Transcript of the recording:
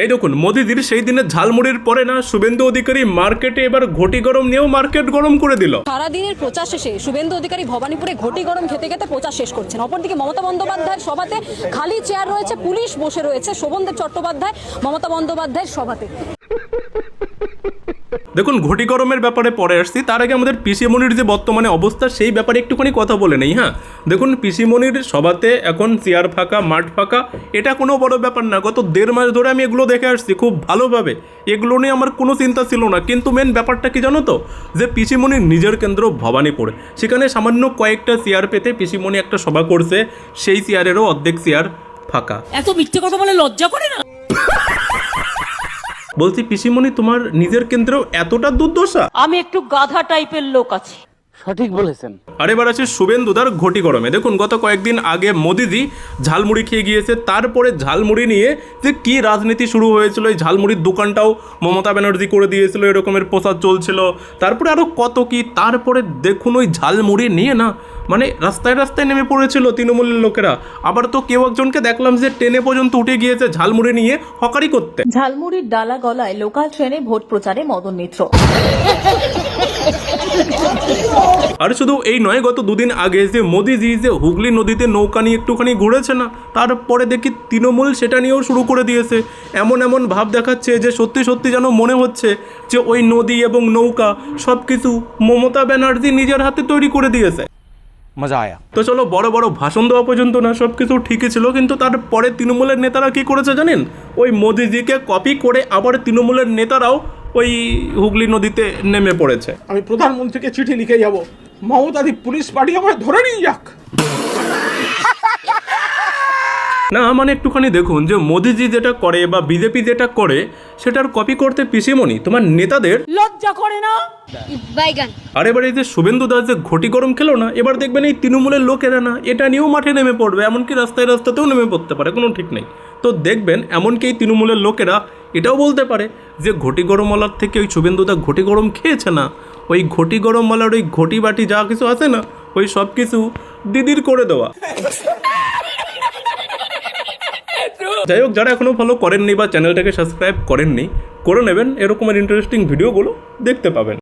এই দেখুন মোদিজির সেই দিনের ঝালমুড়ির পরে না শুভেন্দু অধিকারী মার্কেটে এবার ঘটি গরম নিয়েও মার্কেট গরম করে দিল। সারাদিনের প্রচার শেষে শুভেন্দু অধিকারী ভবানীপুরে ঘটি গরম খেতে খেতে প্রচার শেষ করছেন। অপরদিকে মমতা বন্দ্যোপাধ্যায়ের সভাতে খালি চেয়ার রয়েছে, পুলিশ বসে রয়েছে শোভনদেব চট্টোপাধ্যায় মমতা বন্দ্যোপাধ্যায়ের সভাতে। দেখুন ঘটি গরমের ব্যাপারে পরে আসছি, তার আগে আমাদের পিসিমণির যে বর্তমানে অবস্থা সেই ব্যাপারে একটুখানি কথা বলে নেই। হ্যাঁ দেখুন পিসিমণির সভাতে এখন চেয়ার ফাঁকা, মাঠ ফাঁকা, এটা কোনো বড় ব্যাপার না। গত 1.5 মাস ধরে আমি এগুলো দেখে আসছি খুব ভালোভাবে, এগুলো নিয়ে আমার কোনো চিন্তা ছিল না। কিন্তু মেন ব্যাপারটা কি জানো তো, যে পিসিমণির নিজের কেন্দ্র ভবানীপুর, সেখানে সামান্য কয়েকটা চেয়ার পেতে পিসিমণি একটা সভা করছে, সেই চেয়ারেরও অর্ধেক চেয়ার ফাঁকা। এত মিথ্যে কথা বলে লজ্জা করে না? বলছি পিসিমণি তোমার নিজের কেন্দ্রেও এতটা দুর্দশা? আমি একটু গাধা টাইপের লোক আছি। সঠিক বলেছেন। আর এবার আছে শুভেন্দুদার ঘটি গরমে। দেখুন গত কয়েকদিন আগে মোদিজি ঝালমুড়ি খেয়ে গিয়েছে, তারপরে ঝালমুড়ি নিয়ে যে কী রাজনীতি শুরু হয়েছিল, এই ঝালমুড়ির দোকানটাও মমতা ব্যানার্জি করে দিয়েছিল, এরকমের প্রচার চলছিল, তারপরে আরও কত কি। তারপরে দেখুন ওই ঝালমুড়ি নিয়ে না মানে রাস্তায় রাস্তায় নেমে পড়েছিল তৃণমূলের লোকেরা। আবার তো কেউ একজনকে দেখলাম যে ট্রেনে পর্যন্ত উঠে গিয়েছে ঝালমুড়ি নিয়ে হকারি করতে। ঝালমুড়ির ডালা গলায় লোকাল ট্রেনে ভোট প্রচারে মদন মিত্র। আর শুধু এই নয়, গত 2 দিন আগে যে মোদিজি যে হুগলি নদীতে নৌকা নিয়ে একটুখানি ঘুরেছে না, তারপরে দেখি তৃণমূল সেটা নিয়েও শুরু করে দিয়েছে। এমন এমন ভাব দেখাচ্ছে যে সত্যি সত্যি যেন মনে হচ্ছে যে ওই নদী এবং নৌকা সব কিছু মমতা ব্যানার্জি নিজের হাতে তৈরি করে দিয়েছে। মজা আয়া। তো চলো, বড় বড় ভাষণ দেওয়া পর্যন্ত না সব কিছু ঠিকই ছিল, কিন্তু তারপরে তৃণমূলের নেতারা কি করেছে জানেন? ওই মোদিজিকে কপি করে আবার তৃণমূলের নেতারাও ওই হুগলি নদীতে নেমে পড়েছে। আমি প্রধানমন্ত্রীকে চিঠি লিখে যাব, মমতাদি পুলিশ পাঠিয়ে আমায় ধরে নিয়ে যাক। না মানে একটুখানি দেখুন যে মোদিজি যেটা করে বা বিজেপি যেটা করে সেটার কপি করতে পিসিমণি তোমার নেতাদের লজ্জা করে না? আর এবার এই যে শুভেন্দু দাস যে ঘটি গরম খেলো না, এবার দেখবেন এই তৃণমূলের লোকেরা না এটা নিয়েও মাঠে নেমে পড়বে, এমনকি রাস্তায় রাস্তাতেও নেমে পড়তে পারে, কোনো ঠিক নেই। তো দেখবেন এমনকি এই তৃণমূলের লোকেরা এটাও বলতে পারে যে ঘটি গরমওয়ালার থেকে ওই শুভেন্দুদা ঘটি গরম খেয়েছে না, ওই ঘটি গরমওয়ালার ওই ঘটি বাটি যা কিছু আছে না, ওই সব কিছু দিদির করে দেওয়া। যাই হোক, যারা এখনও ফলো করেননি বা চ্যানেলটাকে সাবস্ক্রাইব করেননি করে নেবেন, এরকমের ইন্টারেস্টিং ভিডিওগুলো দেখতে পাবেন।